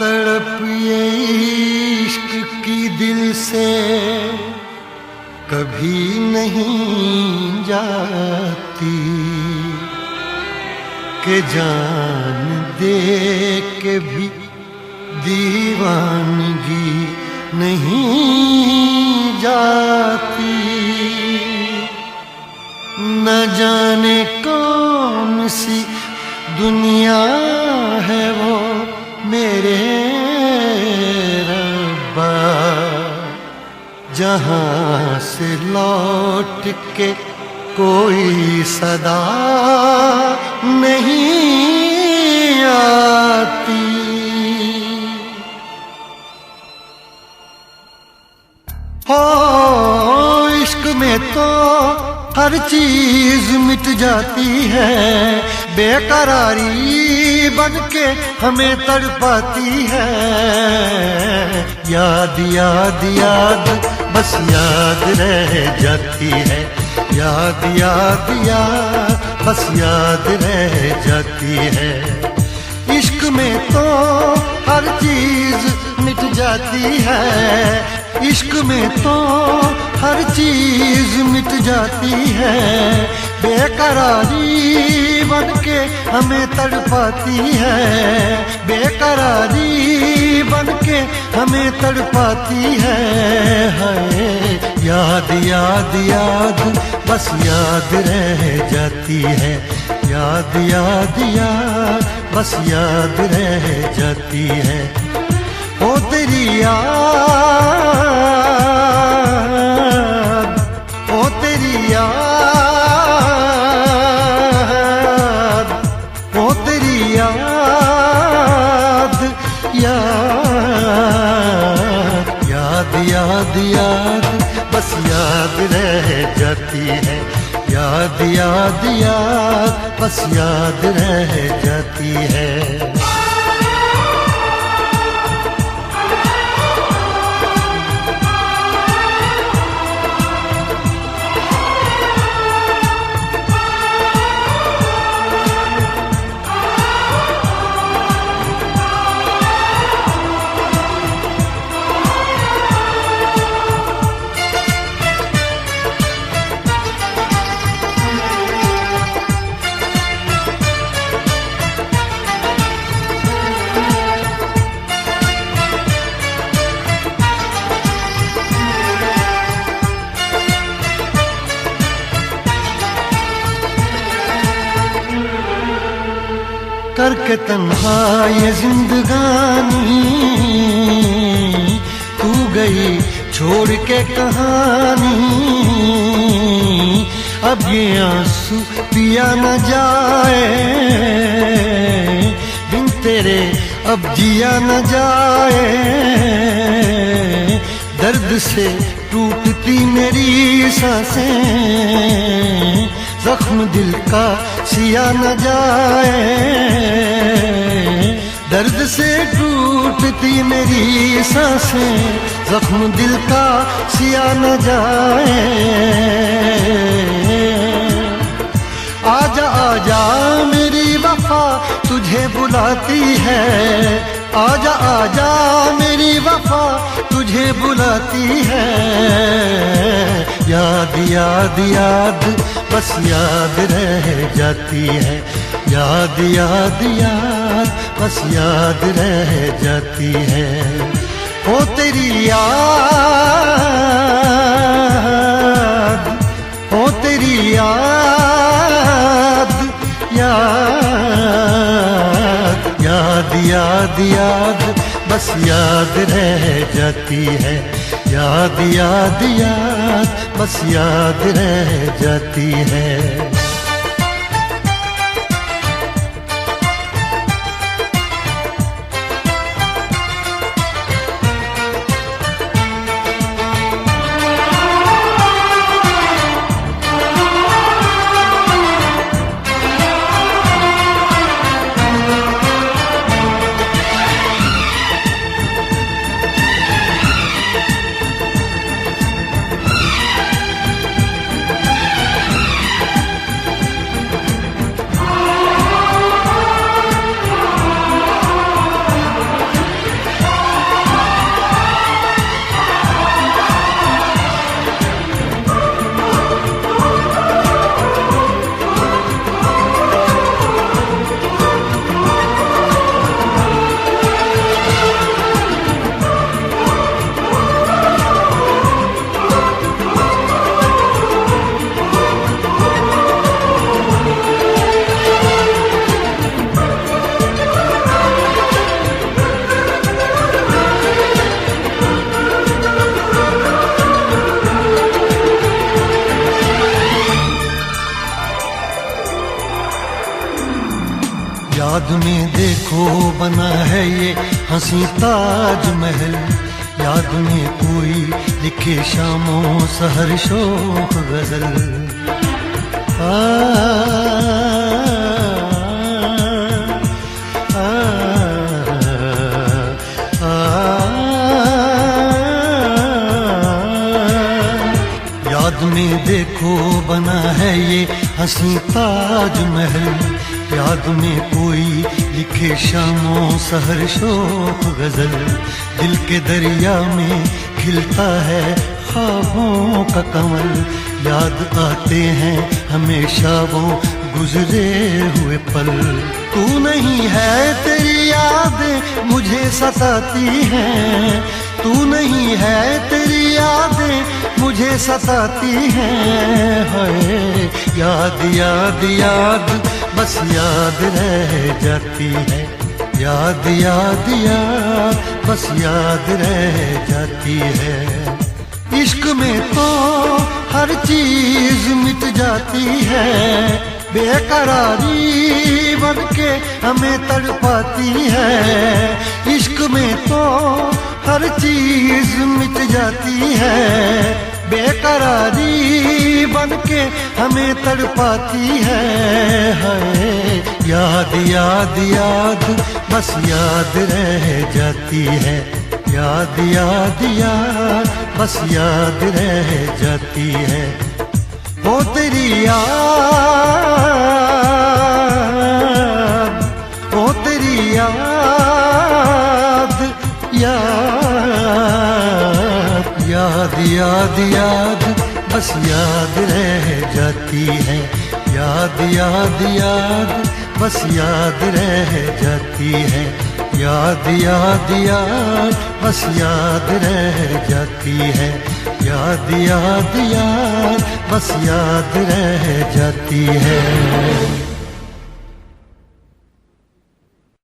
तड़प ये इश्क की दिल से कभी नहीं जाती कि जान दे के भी दीवानगी नहीं जाती। न जाने कौन सी दुनिया है वो मेरे रब्बा, जहाँ से लौट के कोई सदा नहीं आती। हो इश्क में तो हर चीज मिट जाती है, बेकरारी बन के हमें तड़पाती है। याद याद याद बस याद रह जाती है, याद याद याद बस याद रह जाती है। इश्क में तो हर चीज मिट जाती है, इश्क में तो हर चीज मिट जाती है। बेकरारी बन के हमें तड़पाती है, बेकरारी बन के हमें तड़पाती है। हाय याद याद याद बस याद रह जाती है, याद याद याद बस याद रह जाती है। ओ तेरी याद, ओ तेरी याद, ओ तेरी याद, याद याद याद याद बस याद रह जाती है, याद याद याद बस याद रह जाती है। करके तन्हा ये जिंदगानी तू गई छोड़ के कहानी। अब ये आंसू पिया न जाए बिन तेरे, अब जिया न जाए। दर्द से टूटती मेरी सांसें, जख्म दिल का सिया न जाए। दर्द से टूटती मेरी सांसें, जख्म दिल का सिया न जाए। आजा आजा मेरी वफा तुझे बुलाती है, आजा आजा मेरी वफा तुझे बुलाती है। याद याद याद बस याद रह जाती है, याद याद याद बस याद रह जाती है। ओ तेरी याद, ओ तेरी याद, याद याद याद याद बस याद रह जाती है, याद याद याद बस याद रह जाती है। याद में देखो बना है ये हंसी ताजमहल, याद में कोई लिखे शामों सहर शोख गजल। याद में देखो बना है ये हंसी ताजमहल, याद में कोई लिखे शामों सहर शोक गजल। दिल के दरिया में खिलता है ख्वाबों का कमल, याद आते हैं हमेशा वो गुजरे हुए पल। तू नहीं है तेरी यादें मुझे सताती हैं, तू नहीं है तेरी यादें मुझे सताती हैं। हाय याद याद याद बस याद रह जाती है, याद याद याद बस याद रह जाती है। इश्क में तो हर चीज मिट जाती है, बेकरारी बन के हमें तड़पाती है। इश्क में तो हर चीज मिट जाती है, बेकरारी बन के हमें तड़पाती है। हाय याद याद याद बस याद रह जाती है, याद याद याद बस याद रह जाती है। वो तेरी याद, वो तेरी याद, याद याद याद याद बस याद रह जाती है, याद याद याद बस याद रह जाती है। याद याद याद बस याद रह जाती है, याद याद याद बस याद रह जाती है।